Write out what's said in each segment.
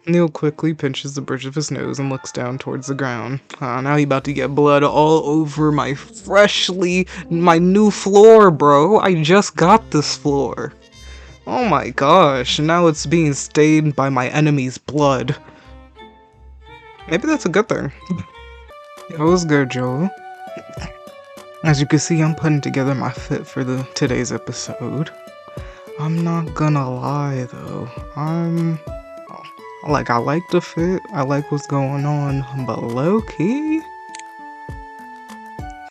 Neil quickly pinches the bridge of his nose and looks down towards the ground. Now he about to get blood all over my new floor, bro. I just got this floor. Oh my gosh, now it's being stained by my enemy's blood. Maybe that's a good thing. It was good, Joel. As you can see, I'm putting together my fit for today's episode. I'm not gonna lie though, I like the fit, I like what's going on, but low-key,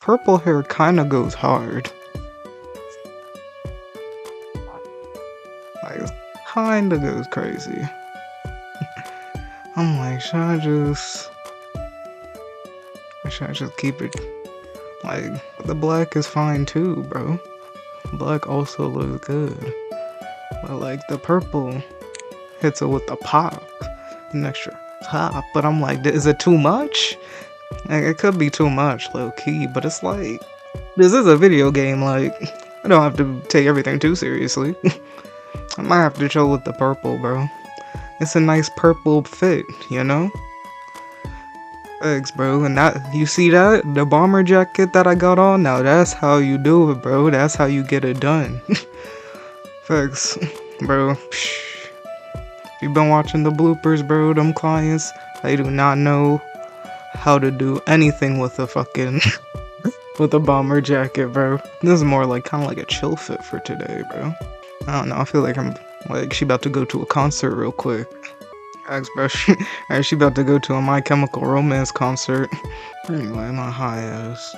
purple hair kinda goes hard. Like, kinda goes crazy. I'm like, should I just keep it? Like, the black is fine too, bro. Black also looks good. But like, the purple hits it with the pop. An extra pop. But I'm like, is it too much? Like, it could be too much, low-key. But it's like, this is a video game, like, I don't have to take everything too seriously. I might have to chill with the purple, bro. It's a nice purple fit, you know? Thanks, bro. And that, you see that? The bomber jacket that I got on? Now that's how you do it, bro. That's how you get it done. Thanks, bro. If you've been watching the bloopers, bro, them clients, they do not know how to do anything with a fucking with a bomber jacket, bro. This is more like kind of like a chill fit for today, bro. I don't know, I feel like I'm like she about to go to a concert real quick. Thanks, bro. She about to go to a My Chemical Romance concert. Anyway, my high ass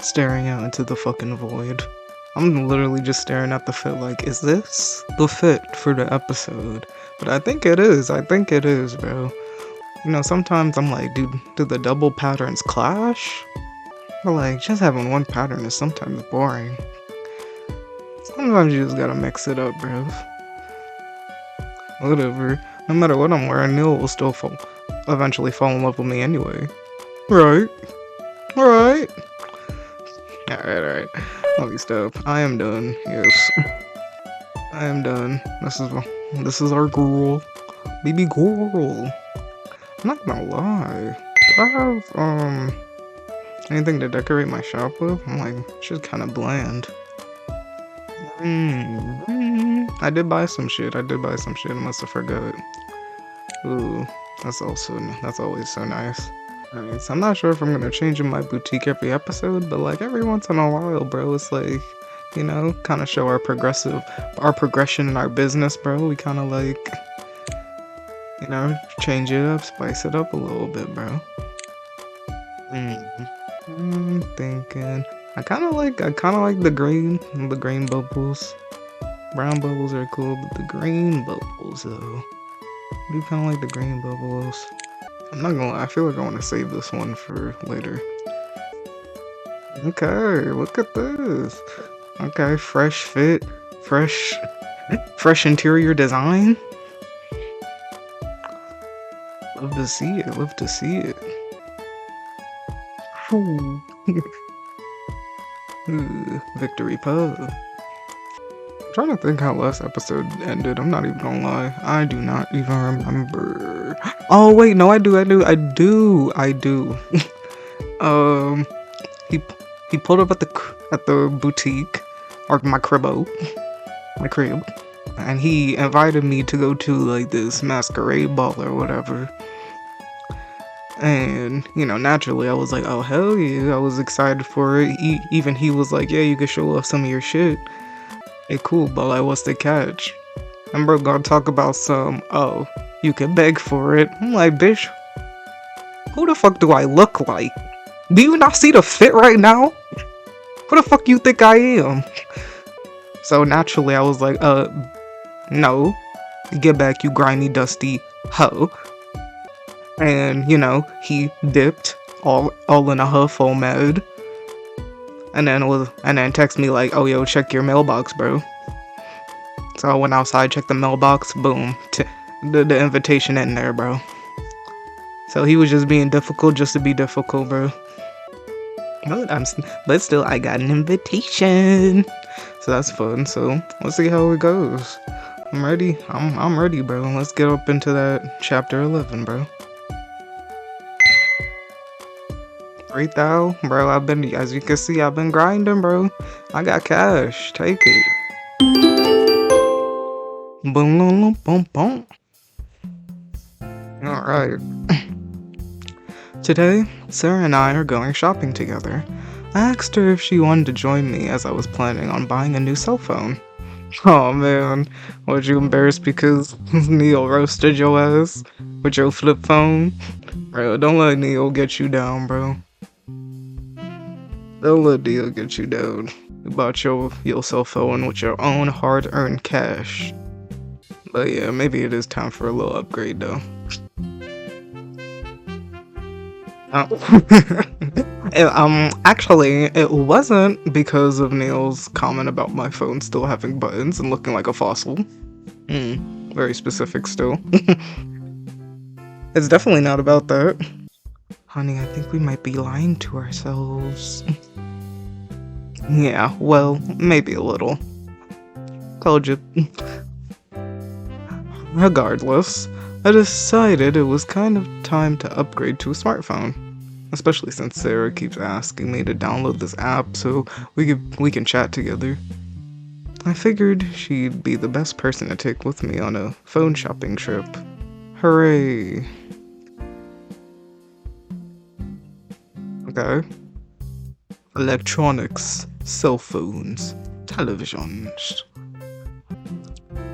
staring out into the fucking void. I'm literally just staring at the fit like, is this the fit for the episode? But I think it is, bro. You know, sometimes I'm like, dude, do the double patterns clash? But like, just having one pattern is sometimes boring. Sometimes you just gotta mix it up, bro. Whatever. No matter what I'm wearing, Neil will still eventually fall in love with me anyway. Right? Alright. Let me stop. I am done. Yes. I am done. This is our girl. Baby girl. I'm not gonna lie. Do I have, anything to decorate my shop with? I'm like, it's just kinda bland. I did buy some shit. I must have forgot. Ooh, that's always so nice. Alright, so I'm not sure if I'm gonna change in my boutique every episode, but like every once in a while, bro, it's like, you know, kind of show our progression in our business, bro. We kind of like, you know, change it up, spice it up a little bit, bro. I'm thinking. I kind of like the green bubbles. Brown bubbles are cool, but the green bubbles, though. I do kind of like the green bubbles. I'm not gonna lie, I feel like I want to save this one for later. Okay, look at this. Okay, fresh fit, fresh interior design. Love to see it. Ooh. Victory pub. I'm trying to think how last episode ended. I'm not even gonna lie. I do not even remember. Oh wait, no, I do. He pulled up at the boutique, or my crib, and he invited me to go to like this masquerade ball or whatever. And, you know, naturally I was like, oh hell yeah, I was excited for it. Even he was like, yeah, you can show off some of your shit. Hey, cool, but like, what's the catch? And bro gonna talk about some, oh, you can beg for it. I'm like, bitch, who the fuck do I look like? Do you not see the fit right now? Who the fuck you think I am? So naturally I was like, no. Get back, you grimy, dusty hoe. And, you know, he dipped all in a huff, all mad. And then text me like, oh yo, check your mailbox, bro. So I went outside, checked the mailbox, boom, the invitation in there, bro. So he was just being difficult just to be difficult, bro. But still, I got an invitation. So that's fun. So let's see how it goes. I'm ready. I'm ready, bro. Let's get up into that chapter 11, bro. 3,000, bro. As you can see, I've been grinding, bro. I got cash. Take it. Boom, boom, boom, boom. All right. Today, Sarah and I are going shopping together. I asked her if she wanted to join me as I was planning on buying a new cell phone. Oh man, was you embarrassed because Neil roasted your ass with your flip phone? Bro, don't let Neil get you down, bro. Don't let Neil get you down. You bought your cell phone with your own hard-earned cash. But yeah, maybe it is time for a little upgrade though. Actually, it wasn't because of Neil's comment about my phone still having buttons and looking like a fossil. Very specific still. It's definitely not about that. Honey, I think we might be lying to ourselves. Yeah, well, maybe a little. Told you. Regardless, I decided it was kind of time to upgrade to a smartphone. Especially since Sarah keeps asking me to download this app so we can chat together. I figured she'd be the best person to take with me on a phone shopping trip. Hooray! Okay. Electronics, cell phones, televisions.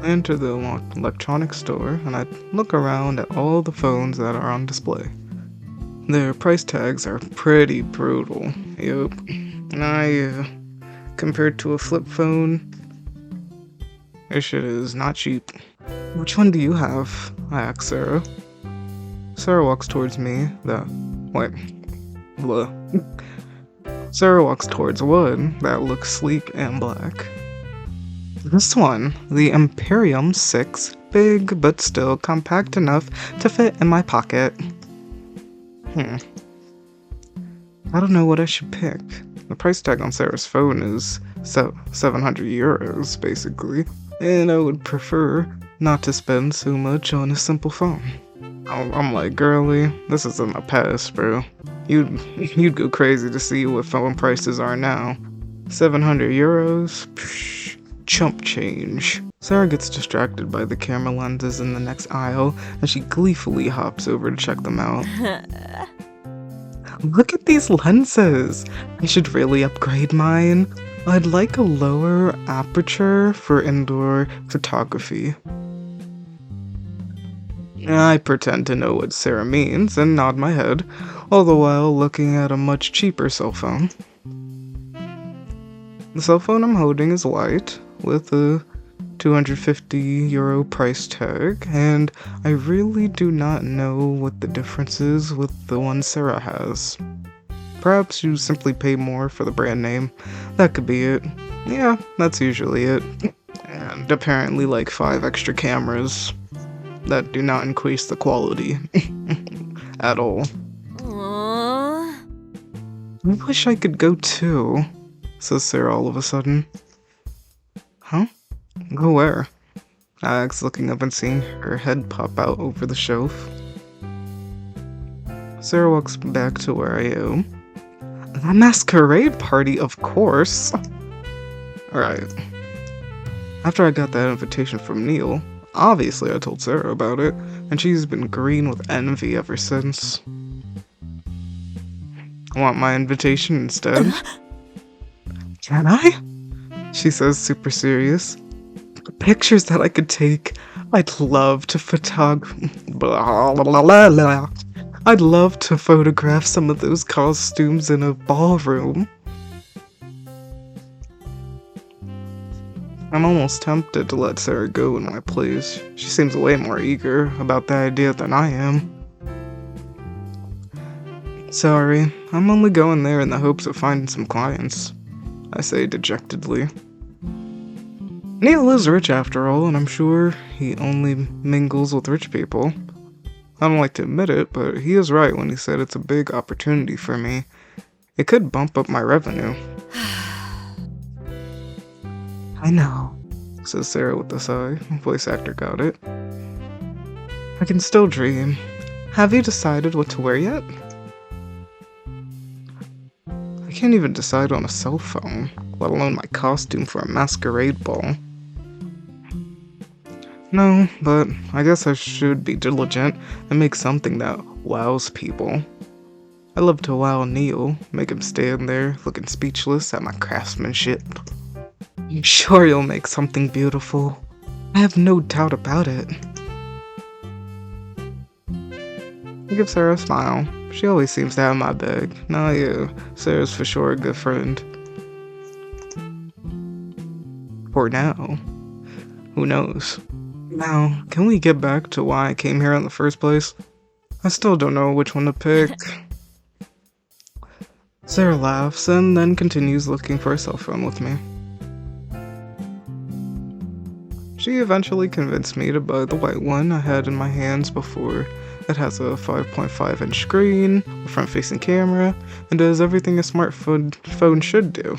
I enter the electronics store and I look around at all the phones that are on display. Their price tags are pretty brutal. Yup. Compared to a flip phone, this shit is not cheap. Which one do you have? I ask Sarah. Sarah walks towards me. Sarah walks towards one that looks sleek and black. This one, the Imperium 6, big but still compact enough to fit in my pocket. I don't know what I should pick. The price tag on Sarah's phone is 700 euros, basically, and I would prefer not to spend so much on a simple phone. I'm like, girly, this is in the past, bro. You'd go crazy to see what phone prices are now. 700 euros? Psh, chump change. Sarah gets distracted by the camera lenses in the next aisle, and she gleefully hops over to check them out. Look at these lenses! I should really upgrade mine. I'd like a lower aperture for indoor photography. I pretend to know what Sarah means and nod my head, all the while looking at a much cheaper cell phone. The cell phone I'm holding is light, with a 250 euro price tag, and I really do not know what the difference is with the one Sarah has. Perhaps you simply pay more for the brand name. That could be it. Yeah, that's usually it. And apparently like 5 extra cameras that do not increase the quality at all. Aww. I wish I could go too, says Sarah all of a sudden. Huh? Go where? I ask, looking up and seeing her head pop out over the shelf. Sarah walks back to where I am. The masquerade party, of course! Alright. After I got that invitation from Neil, obviously I told Sarah about it, and she's been green with envy ever since. Want my invitation instead? Can I? She says, super serious. The pictures that I could take, I'd love to I'd love to photograph some of those costumes in a ballroom. I'm almost tempted to let Sarah go in my place. She seems way more eager about the idea than I am. Sorry, I'm only going there in the hopes of finding some clients, I say dejectedly. Neil is rich after all, and I'm sure he only mingles with rich people. I don't like to admit it, but he is right when he said it's a big opportunity for me. It could bump up my revenue. I know. says Sarah with a sigh. Voice actor got it. I can still dream. Have you decided what to wear yet? I can't even decide on a cell phone, let alone my costume for a masquerade ball. No, but I guess I should be diligent and make something that wows people. I love to wow Neil, make him stand there looking speechless at my craftsmanship. I'm sure you'll make something beautiful. I have no doubt about it. I give Sarah a smile. She always seems to have my back. Nah, yeah, Sarah's for sure a good friend. For now. Who knows? Now, can we get back to why I came here in the first place? I still don't know which one to pick. Sarah laughs and then continues looking for a cell phone with me. She eventually convinced me to buy the white one I had in my hands before. It has a 5.5-inch screen, a front-facing camera, and does everything a smartphone should do.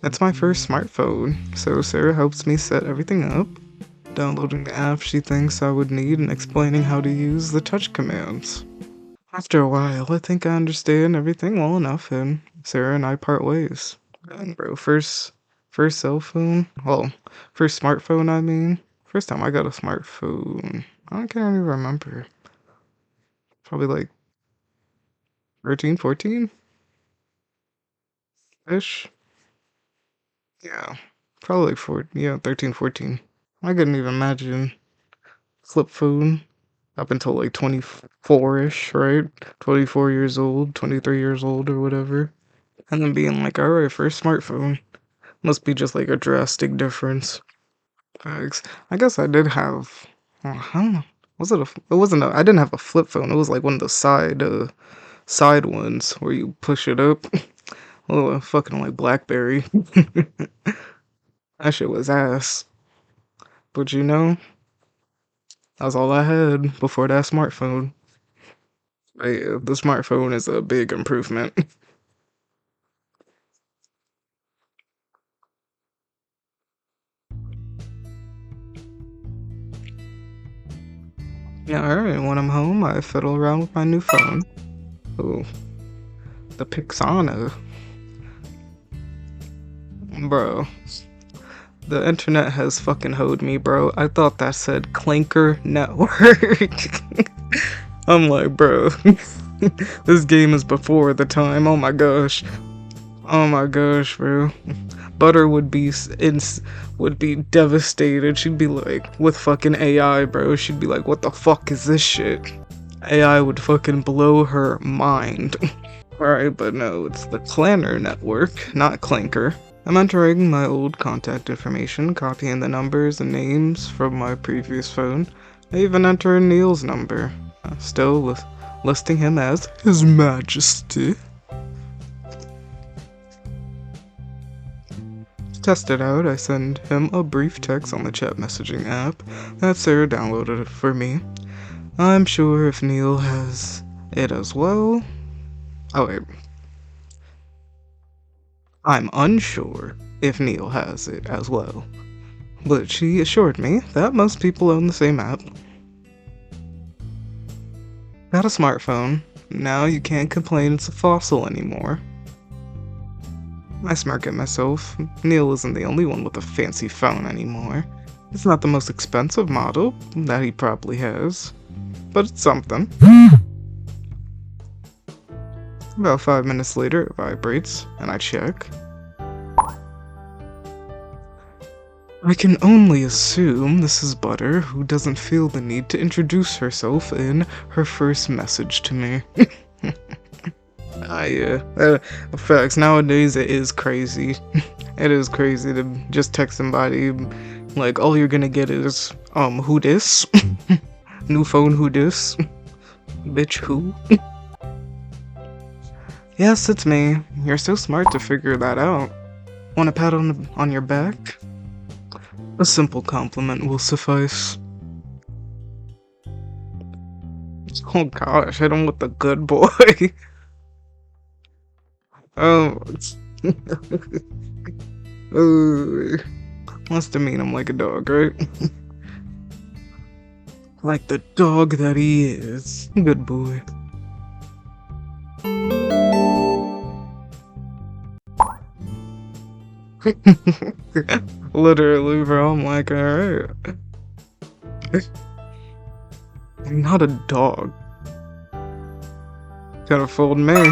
It's my first smartphone, so Sarah helps me set everything up, downloading the app she thinks I would need and explaining how to use the touch commands. After a while, I think I understand everything well enough, and Sarah and I part ways. And bro, first cell phone? Well, first smartphone, I mean. First time I got a smartphone. I can't even remember. Probably like 13, 14-ish? Yeah. Probably like 13, 14. I couldn't even imagine flip phone up until like 24-ish, right? 24 years old, 23 years old or whatever. And then being like, alright, first smartphone. Must be just like a drastic difference. Facts. I guess I did have. I don't know. Was it a? It wasn't a. I didn't have a flip phone. It was like one of the side ones where you push it up. Oh, fucking like BlackBerry. That shit was ass. But you know, that's all I had before that smartphone. But yeah, the smartphone is a big improvement. Yeah, alright. When I'm home, I fiddle around with my new phone. Ooh, the Pixana. Bro, the internet has fucking hoed me, bro. I thought that said Clanker Network. I'm like, bro, this game is before the time. Oh my gosh. Oh my gosh, bro. Butter would be would be devastated. She'd be like, with fucking AI, bro. She'd be like, what the fuck is this shit? AI would fucking blow her mind. Alright, but no, it's the Clanner Network, not Clanker. I'm entering my old contact information, copying the numbers and names from my previous phone. I even enter Neil's number, still listing him as His Majesty. To test it out, I send him a brief text on the chat messaging app that Sarah downloaded for me. I'm sure if Neil has it as well. Oh wait. I'm unsure if Neil has it as well, but she assured me that most people own the same app. Got a smartphone. Now you can't complain it's a fossil anymore. I smirk at myself. Neil isn't the only one with a fancy phone anymore. It's not the most expensive model that he probably has, but it's something. About 5 minutes later, it vibrates, and I check. I can only assume this is Butter, who doesn't feel the need to introduce herself in her first message to me. Yeah. Facts. Nowadays, it is crazy. It is crazy to just text somebody, like, all you're gonna get is, who dis? New phone, who dis? Bitch, who? Yes, it's me. You're so smart to figure that out. Want a pat on your back? A simple compliment will suffice. Oh gosh, hit him with the good boy. Oh. Ooh. Must demean him like a dog, right? Like the dog that he is. Good boy. Literally, bro. I'm like, alright. I'm not a dog. Kinda fooled me.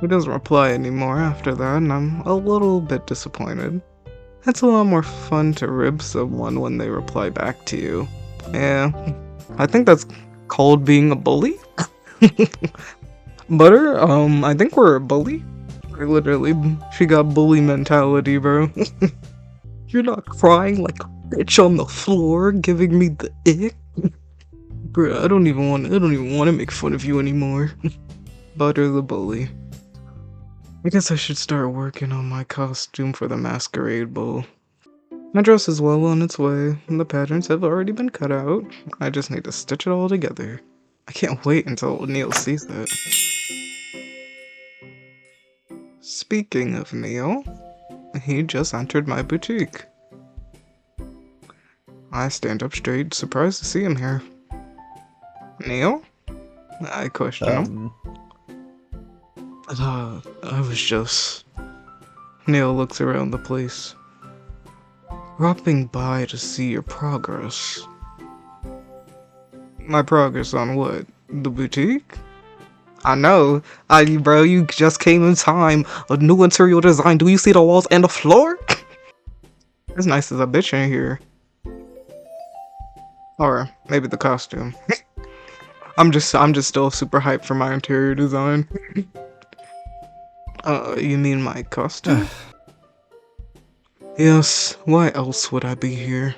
He doesn't reply anymore after that, and I'm a little bit disappointed. It's a lot more fun to rib someone when they reply back to you. Yeah, I think that's called being a bully. Butter, I think we're a bully. Literally, she got bully mentality, bro. You're not crying like a bitch on the floor, giving me the ick. Bro, I don't even want to make fun of you anymore. Butter the bully. I guess I should start working on my costume for the masquerade ball. My dress is well on its way, and the patterns have already been cut out. I just need to stitch it all together. I can't wait until Neil sees it. Speaking of Neil, he just entered my boutique. I stand up straight, surprised to see him here. Neil? I question him. I was just... Neil looks around the place. Dropping by to see your progress. My progress on what? The boutique? I know. Bro, you just came in time. A new interior design. Do you see the walls and the floor? As nice as a bitch in here. Or maybe the costume. I'm just still super hyped for my interior design. You mean my costume? Yes, why else would I be here?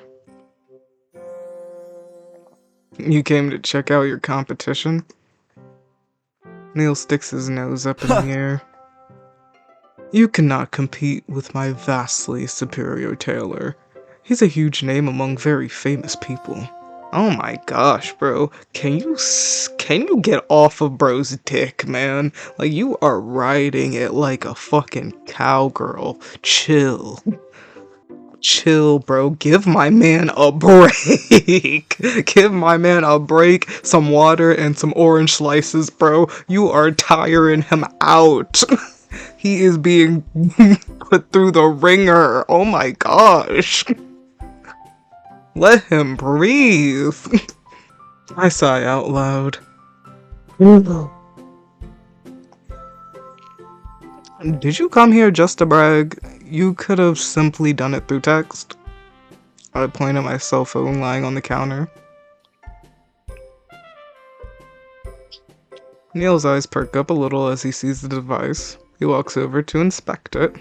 You came to check out your competition? Neil sticks his nose up in the air. You cannot compete with my vastly superior tailor. He's a huge name among very famous people. Oh my gosh, bro. Can you get off of bro's dick, man? Like, you are riding it like a fucking cowgirl. Chill. Chill, bro. Give my man a break. Give my man a break. Some water and some orange slices, bro. You are tiring him out. He is being put through the ringer. Oh my gosh. Let him breathe. I sigh out loud. Did you come here just to brag? You could have simply done it through text. I point at my cell phone lying on the counter. Neil's eyes perk up a little as he sees the device. He walks over to inspect it.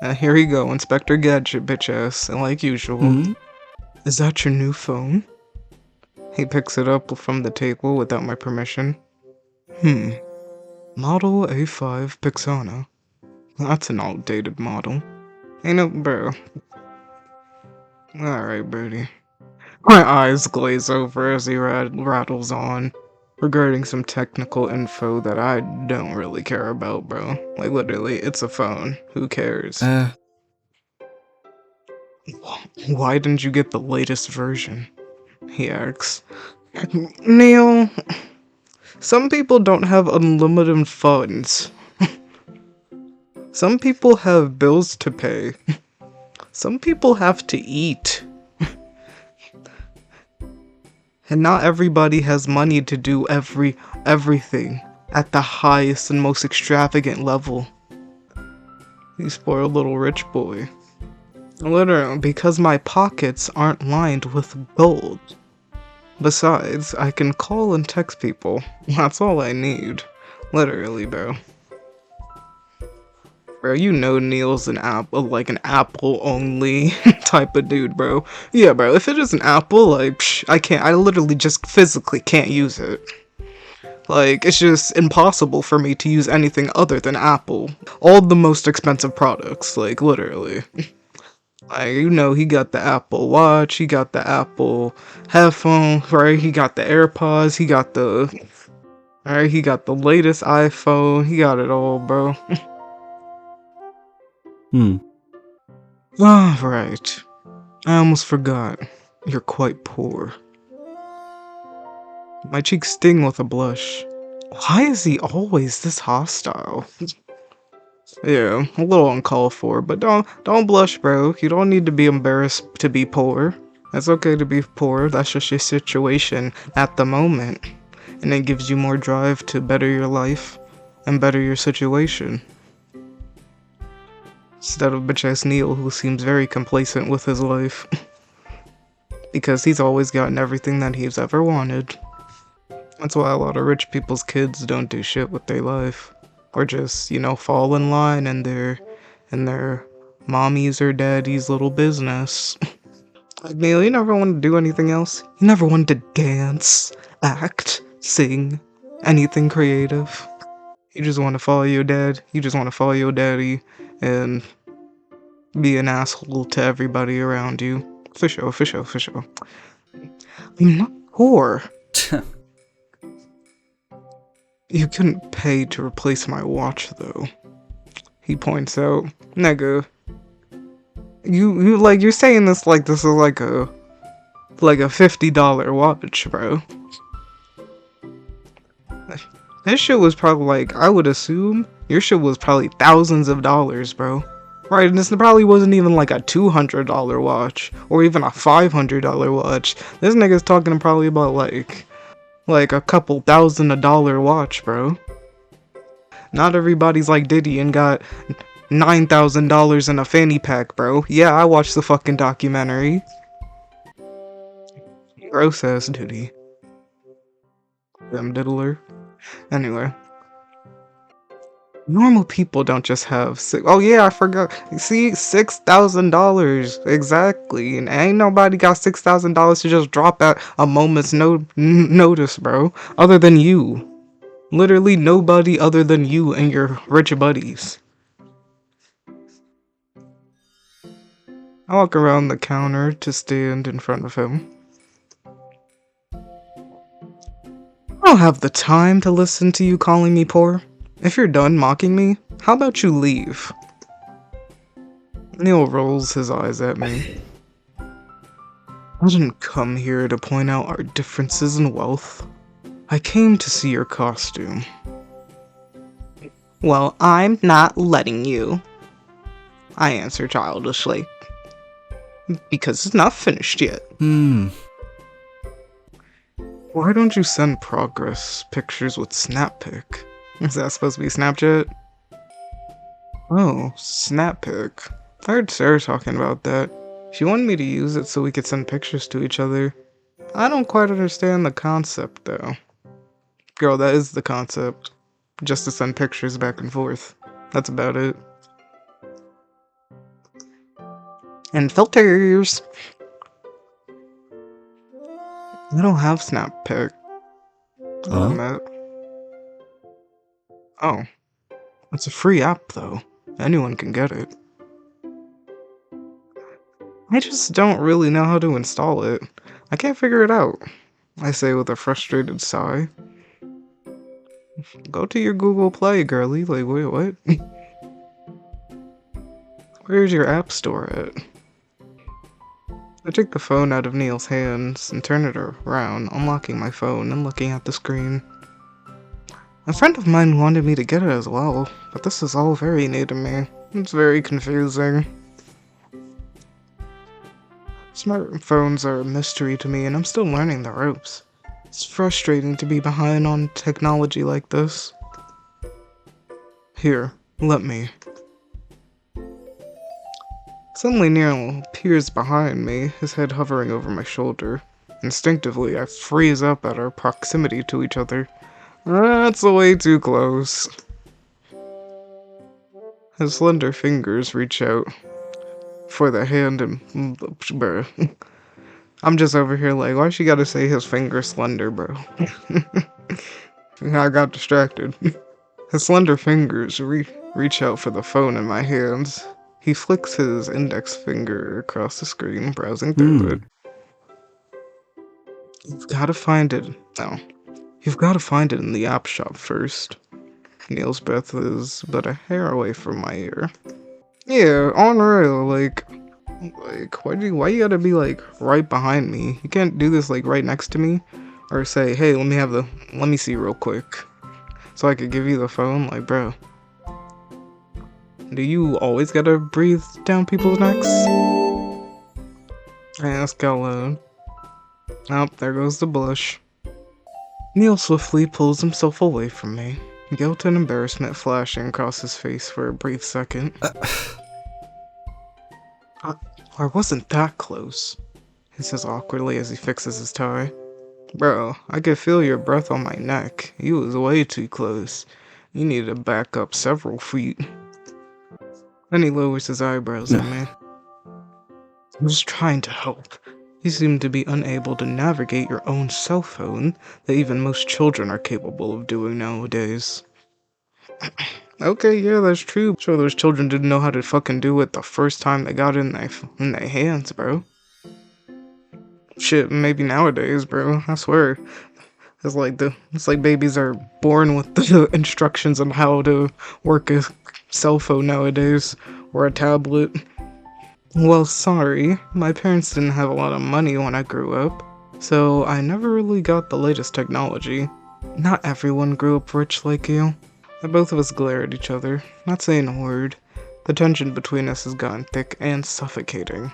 And here you go, Inspector Gadget, bitch ass, and like usual. Is that your new phone? He picks it up from the table without my permission. Model A5 Pixana. That's an outdated model. Ain't no, bro. Alright, Birdie. My eyes glaze over as he rattles on, regarding some technical info that I don't really care about, bro. Like, literally, it's a phone. Who cares? Why didn't you get the latest version? He asks. Neil, some people don't have unlimited funds. Some people have bills to pay. Some people have to eat. And not everybody has money to do everything at the highest and most extravagant level. You spoiled little rich boy. Literally, because my pockets aren't lined with gold. Besides, I can call and text people. That's all I need. Literally, bro. Bro, you know Neil's an Apple only type of dude, bro. Yeah, bro, if it is an Apple, like, I literally just physically can't use it. Like, it's just impossible for me to use anything other than Apple. All the most expensive products, like, literally. Like, you know, he got the Apple Watch, he got the Apple headphone, right? He got the AirPods, he got the latest iPhone, he got it all, bro. Hmm. Ah, right. I almost forgot. You're quite poor. My cheeks sting with a blush. Why is he always this hostile? Yeah, a little uncalled for, but don't blush, bro. You don't need to be embarrassed to be poor. It's okay to be poor. That's just your situation at the moment, and it gives you more drive to better your life and better your situation. Instead of bitch ass Neil, who seems very complacent with his life because he's always gotten everything that he's ever wanted. That's why a lot of rich people's kids don't do shit with their life, or just fall in line in their mommy's or daddy's little business. Like Neil, you never wanted to do anything else. You never wanted to dance, act, sing, anything creative. You just want to follow your dad. You just want to follow your daddy and be an asshole to everybody around you. For sure, for sure, for sure. I'm not poor. You couldn't pay to replace my watch, though. He points out, nigga, you like you're saying this like this is like a $50 watch, bro. This shit was probably like, I would assume your shit was probably thousands of dollars, bro. Right, and this probably wasn't even like a $200 watch or even a $500 watch. This nigga's talking probably about like a couple $1,000 watch, bro. Not everybody's like Diddy and got $9,000 in a fanny pack, bro. Yeah, I watched the fucking documentary. Gross ass Diddy. Them diddler. Anyway. Normal people don't just have oh yeah, I forgot. See, $6,000 exactly, and ain't nobody got $6,000 to just drop at a moment's notice, bro. Other than you, literally nobody other than you and your rich buddies. I walk around the counter to stand in front of him. I don't have the time to listen to you calling me poor. If you're done mocking me, how about you leave? Neil rolls his eyes at me. I didn't come here to point out our differences in wealth. I came to see your costume. Well, I'm not letting you, I answer childishly. Because it's not finished yet. Why don't you send progress pictures with SnapPic? Is that supposed to be Snapchat? Oh, SnapPic. I heard Sarah talking about that. She wanted me to use it so we could send pictures to each other. I don't quite understand the concept, though. Girl, that is the concept. Just to send pictures back and forth. That's about it. And filters! I don't have SnapPic. Huh? Oh. It's a free app, though. Anyone can get it. I just don't really know how to install it. I can't figure it out, I say with a frustrated sigh. Go to your Google Play, girly. Like, wait, what? Where's your app store at? I take the phone out of Neil's hands and turn it around, unlocking my phone and looking at the screen. A friend of mine wanted me to get it as well, but this is all very new to me. It's very confusing. Smartphones are a mystery to me and I'm still learning the ropes. It's frustrating to be behind on technology like this. Here, let me. Suddenly Neil appears behind me, his head hovering over my shoulder. Instinctively, I freeze up at our proximity to each other. That's way too close. His slender fingers reach out for the hand and... bruh. I'm just over here like, why she gotta say his finger slender, bro? I got distracted. His slender fingers reach out for the phone in my hands. He flicks his index finger across the screen, browsing through it. You've gotta find it. No. You've gotta find it in the app shop first. Neil's breath is but a hair away from my ear. Yeah, on real, why you gotta be like right behind me? You can't do this like right next to me, or say, hey, let me see real quick, so I could give you the phone. Like, bro, do you always gotta breathe down people's necks? Ask out loud. Oh, there goes the bush. Neil swiftly pulls himself away from me, guilt and embarrassment flashing across his face for a brief second. I wasn't that close, he says awkwardly as he fixes his tie. Bro, I could feel your breath on my neck. You was way too close. You needed to back up several feet. Then he lowers his eyebrows at me. I was trying to help. You seem to be unable to navigate your own cell phone that even most children are capable of doing nowadays. Okay, yeah, that's true. Sure, those children didn't know how to fucking do it the first time they got it in their hands, bro. Shit, maybe nowadays, bro. I swear. It's like babies are born with the instructions on how to work a cell phone nowadays, or a tablet. Well, sorry, my parents didn't have a lot of money when I grew up, so I never really got the latest technology. Not everyone grew up rich like you. The both of us glare at each other, not saying a word. The tension between us has gotten thick and suffocating.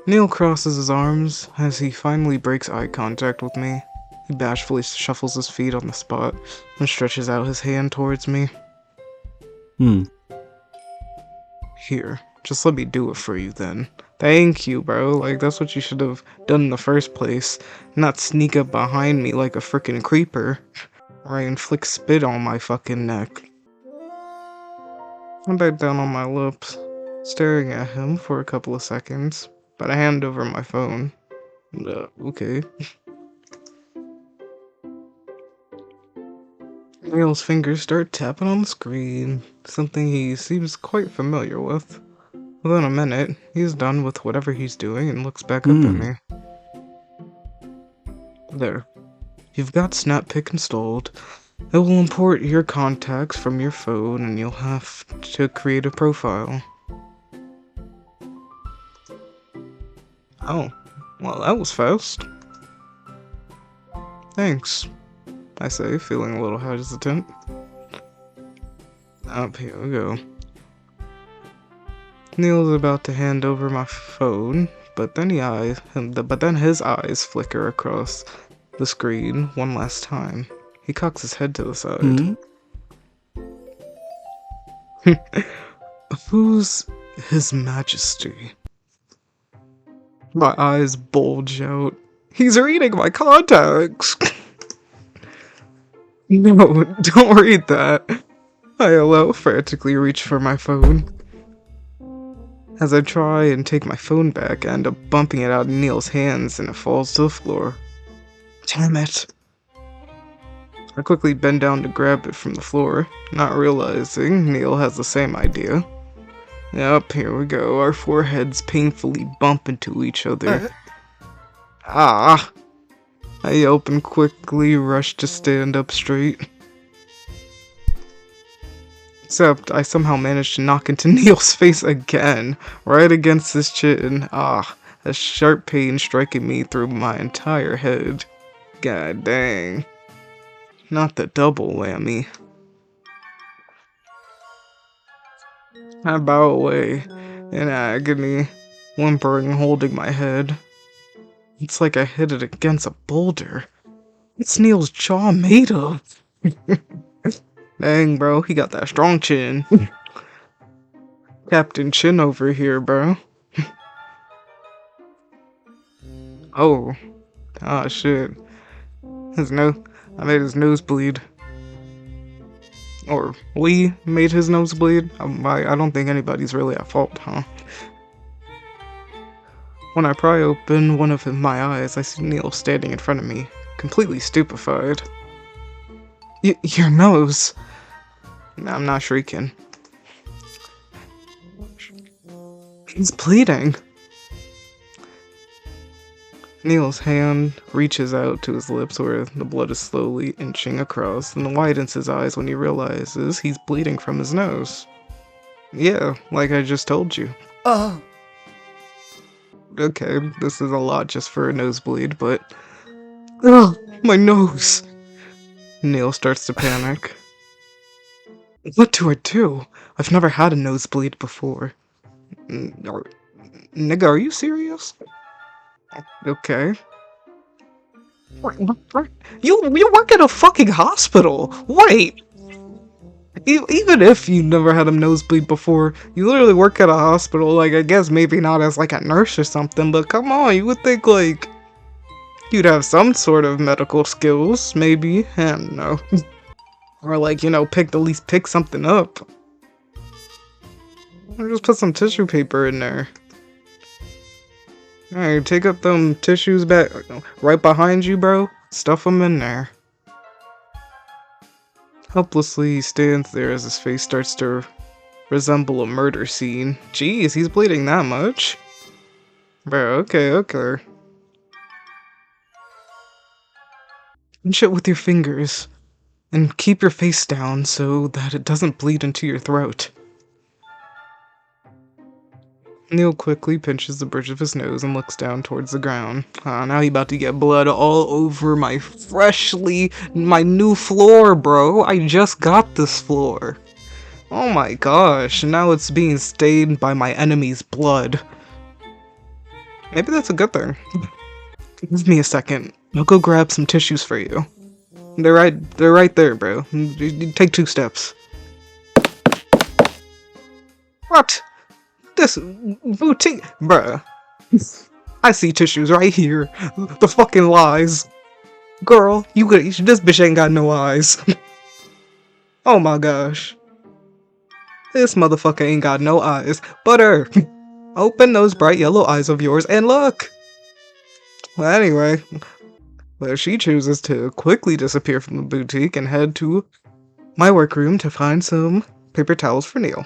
Neil crosses his arms as he finally breaks eye contact with me. He bashfully shuffles his feet on the spot and stretches out his hand towards me. Here, just let me do it for you then. Thank you, bro. Like, that's what you should have done in the first place. Not sneak up behind me like a frickin' creeper. Right, and flick spit on my fucking neck. I bite down on my lips, staring at him for a couple of seconds, but I hand over my phone. Okay. Neil's fingers start tapping on the screen, something he seems quite familiar with. Within a minute, he's done with whatever he's doing and looks back up at me. There. You've got SnapPic installed. It will import your contacts from your phone and you'll have to create a profile. Oh, well, that was fast. Thanks, I say, feeling a little hesitant. Up here we go. Neil's about to hand over my phone, but then his eyes flicker across the screen one last time. He cocks his head to the side. Who's His Majesty? My eyes bulge out. He's reading my contacts! No, don't read that. I allow frantically reach for my phone. As I try and take my phone back, I end up bumping it out of Neil's hands and it falls to the floor. Damn it. I quickly bend down to grab it from the floor, not realizing Neil has the same idea. Yep, here we go. Our foreheads painfully bump into each other. Ah! I yelp and quickly rush to stand up straight. Except, I somehow managed to knock into Neil's face again, right against his chin. Ah, a sharp pain striking me through my entire head. God dang. Not the double whammy. I bow away, in agony, whimpering and holding my head. It's like I hit it against a boulder. What's Neil's jaw made of? Dang, bro, he got that strong chin. Captain Chin over here, bro. Oh. Ah, shit. I made his nose bleed. Or we made his nose bleed. I don't think anybody's really at fault, huh? When I pry open one of my eyes, I see Neil standing in front of me, completely stupefied. Your nose. I'm not shrieking. He's bleeding. Neil's hand reaches out to his lips where the blood is slowly inching across and widens his eyes when he realizes he's bleeding from his nose. Yeah, like I just told you. Uh. Okay, this is a lot just for a nosebleed, but... Ugh, my nose! Neil starts to panic. What do I do? I've never had a nosebleed before. Nigga, are you serious? Okay. You work at a fucking hospital! Wait! Even if you never had a nosebleed before, you literally work at a hospital, like, I guess maybe not as, like, a nurse or something, but come on, you would think, like, you'd have some sort of medical skills, maybe, I don't know. Or, like, you know, at least pick something up. Or just put some tissue paper in there. Alright, take up them tissues back, right behind you, bro. Stuff them in there. Helplessly, he stands there as his face starts to resemble a murder scene. Jeez, he's bleeding that much? Bro, okay. Pinch it with your fingers, and keep your face down so that it doesn't bleed into your throat. Neil quickly pinches the bridge of his nose and looks down towards the ground. Now he about to get blood all over my new floor, bro. I just got this floor. Oh my gosh, now it's being stained by my enemy's blood. Maybe that's a good thing. Give me a second. I'll go grab some tissues for you. They're right there, bro. You take 2 steps. What? This boutique, bruh. I see tissues right here. The fucking lies. Girl, this bitch ain't got no eyes. Oh my gosh. This motherfucker ain't got no eyes. Butter! Open those bright yellow eyes of yours and look! Well, anyway, she chooses to quickly disappear from the boutique and head to my workroom to find some paper towels for Neil.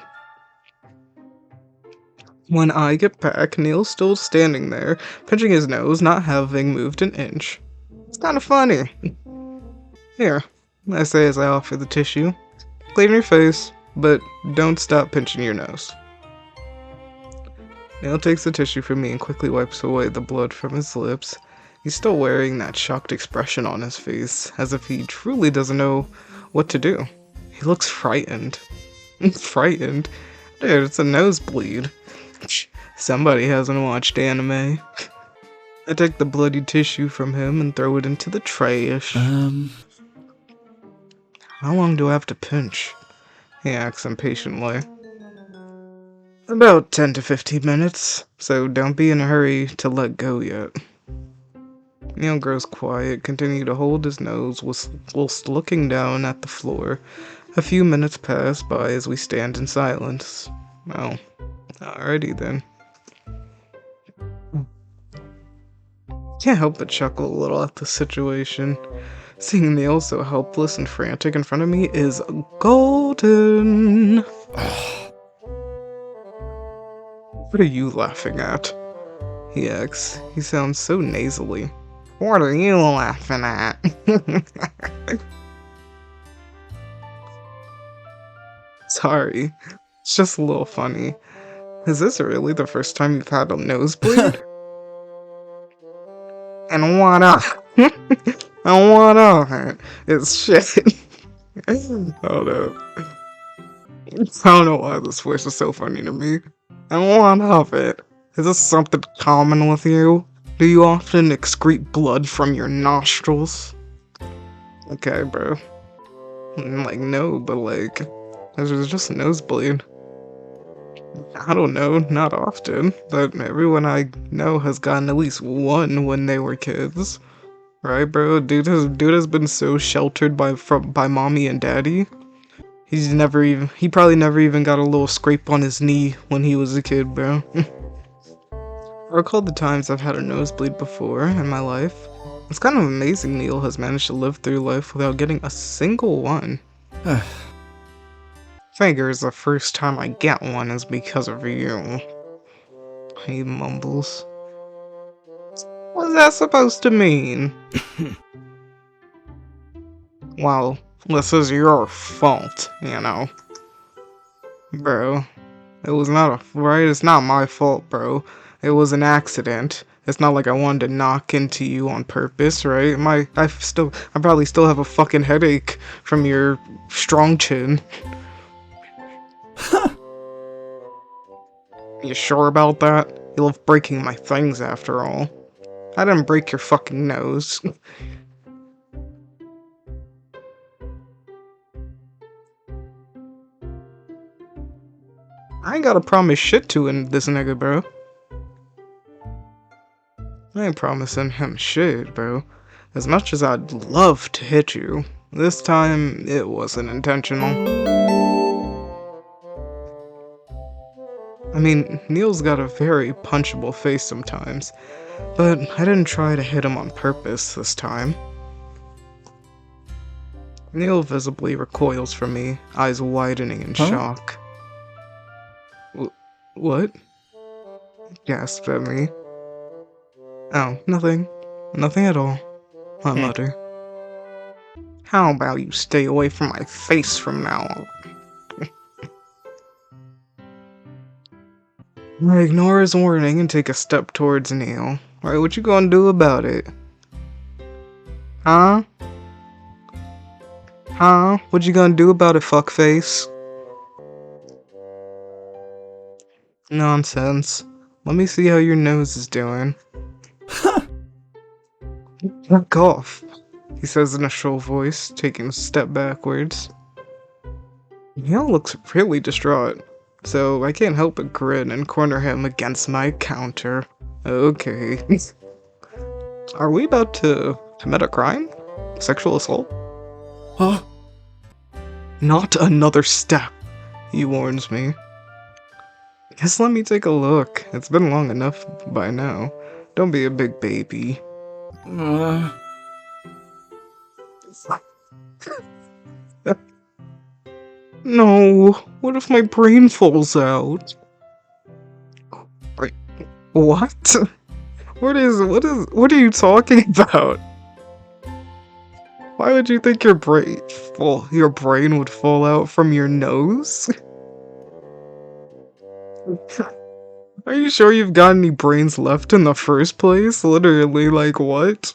When I get back, Neil's still standing there, pinching his nose, not having moved an inch. It's kind of funny. Here, I say as I offer the tissue. Clean your face, but don't stop pinching your nose. Neil takes the tissue from me and quickly wipes away the blood from his lips. He's still wearing that shocked expression on his face, as if he truly doesn't know what to do. He looks frightened. Frightened? Dude, it's a nosebleed. Somebody hasn't watched anime. I take the bloody tissue from him and throw it into the trash. How long do I have to pinch? He asks impatiently. About 10 to 15 minutes, so don't be in a hurry to let go yet. Neil grows quiet, continuing to hold his nose whilst looking down at the floor. A few minutes pass by as we stand in silence. Oh, alrighty then. Can't help but chuckle a little at the situation. Seeing Neil so helpless and frantic in front of me is golden. What are you laughing at? He asks. He sounds so nasally. What are you laughing at? Sorry, it's just a little funny. Is this really the first time you've had a nosebleed? And what up? And what up? It's shit. Oh no. I don't know why this voice is so funny to me. And what of it? Is this something common with you? Do you often excrete blood from your nostrils? Okay, bro. Like, no, but like, this is just a nosebleed. I don't know, not often, but everyone I know has gotten at least one when they were kids. Right, bro? Dude has been so sheltered by mommy and daddy. He probably never even got a little scrape on his knee when he was a kid, bro. I recall the times I've had a nosebleed before in my life. It's kind of amazing Neil has managed to live through life without getting a single one. Figures the first time I get one is because of you. He mumbles. What's that supposed to mean? Well, this is your fault, you know. Bro, It was not right. It's not my fault, bro. It was an accident. It's not like I wanted to knock into you on purpose, right? I probably still have a fucking headache from your strong chin. You sure about that? You love breaking my things after all. I didn't break your fucking nose. I ain't gotta promise shit to this nigga, bro. I ain't promising him shit, bro. As much as I'd love to hit you, this time it wasn't intentional. I mean, Neil's got a very punchable face sometimes, but I didn't try to hit him on purpose this time. Neil visibly recoils from me, eyes widening in shock. What? Gasped at me. Oh, nothing. Nothing at all, I mutter. How about you stay away from my face from now on? I ignore his warning and take a step towards Neil. Right, what you gonna do about it? Huh? Huh? What you gonna do about it, fuckface? Nonsense. Let me see how your nose is doing. Fuck off, he says in a shrill voice, taking a step backwards. Neil looks really distraught, so I can't help but grin and corner him against my counter. Okay. Are we about to commit a crime? Sexual assault? Huh? Not another step, he warns me. Just let me take a look. It's been long enough by now. Don't be a big baby. No, what if my brain falls out? Wait, what? What are you talking about? Why would you think your brain would fall out from your nose? Are you sure you've got any brains left in the first place? Literally, like, what?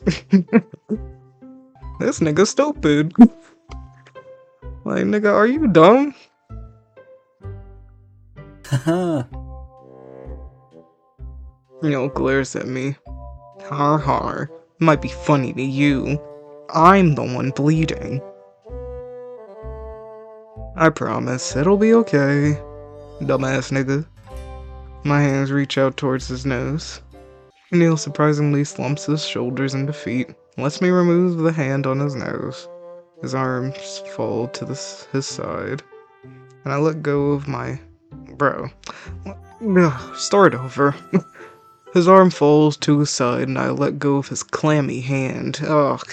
This nigga's stupid. Like, nigga, are you dumb? Neil glares at me. Har har. Might be funny to you. I'm the one bleeding. I promise, it'll be okay. Dumbass nigga. My hands reach out towards his nose. Neil surprisingly slumps his shoulders in defeat, lets me remove the hand on his nose. His arms fall to his side, and I let go of my... Bro. Start over. His arm falls to his side, and I let go of his clammy hand. Ugh.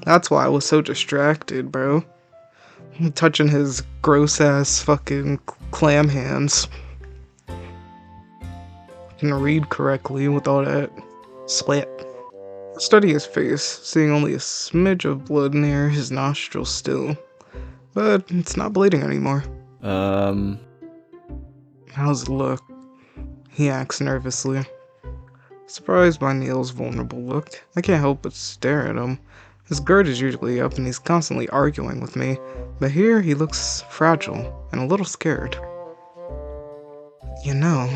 That's why I was so distracted, bro. Touching his gross-ass fucking clam hands. Can read correctly with all that slap. I study his face, seeing only a smidge of blood near his nostril still. But it's not bleeding anymore. How's it look? He asks nervously. Surprised by Neil's vulnerable look, I can't help but stare at him. His guard is usually up and he's constantly arguing with me, but here he looks fragile and a little scared. You know...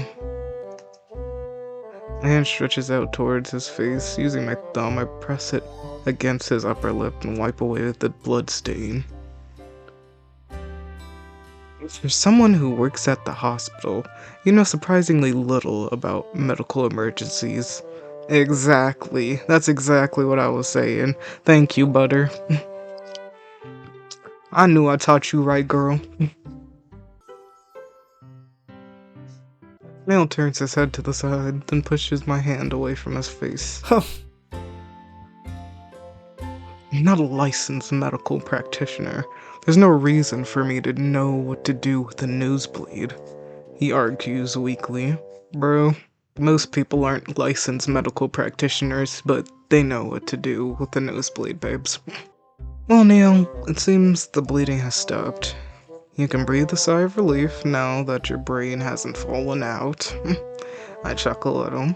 My hand stretches out towards his face. Using my thumb, I press it against his upper lip and wipe away the blood stain. For someone who works at the hospital, you know surprisingly little about medical emergencies. Exactly. That's exactly what I was saying. Thank you, Butter. I knew I taught you right, girl. Neil turns his head to the side, then pushes my hand away from his face. I'm not a licensed medical practitioner. There's no reason for me to know what to do with a nosebleed, he argues weakly. Bro, most people aren't licensed medical practitioners, but they know what to do with a nosebleed, babes. Well, Neil, it seems the bleeding has stopped. You can breathe a sigh of relief now that your brain hasn't fallen out. I chuckle at him.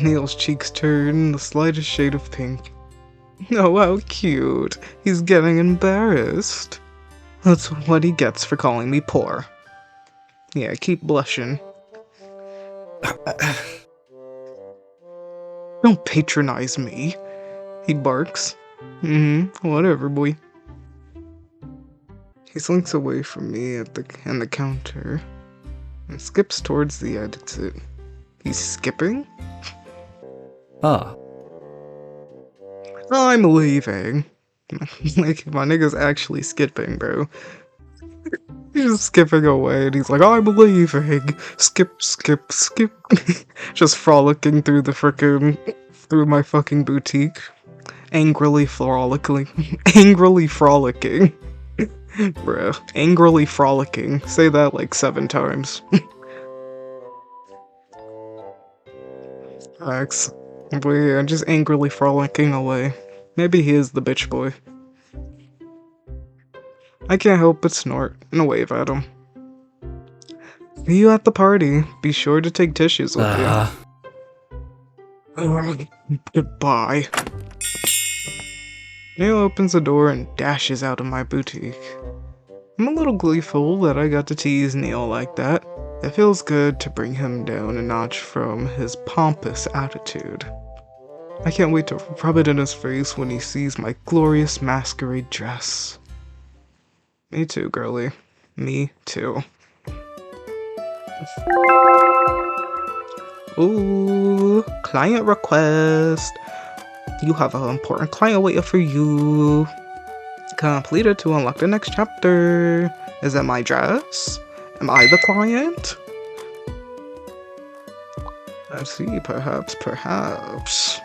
Neil's cheeks turn the slightest shade of pink. Oh, how cute. He's getting embarrassed. That's what he gets for calling me poor. Yeah, keep blushing. Don't patronize me, he barks. Whatever, boy. He slinks away from me at the counter and skips towards the exit. He's skipping? Ah. I'm leaving. Like, my nigga's actually skipping, bro. He's just skipping away, and he's like, I'm leaving. Skip, skip, skip. Just frolicking through my fucking boutique. Angrily frolicking. Angrily frolicking. Bruh. Angrily frolicking. Say that like 7 times. Facts. But yeah, just angrily frolicking away. Maybe he is the bitch boy. I can't help but snort and wave at him. See you at the party. Be sure to take tissues with you. Goodbye. Neil opens the door and dashes out of my boutique. I'm a little gleeful that I got to tease Neil like that. It feels good to bring him down a notch from his pompous attitude. I can't wait to rub it in his face when he sees my glorious masquerade dress. Me too, girly. Me too. Ooh, client request. You have an important client waiting for you. Completed to unlock the next chapter. Is it my dress? Am I the client? Let's see, perhaps.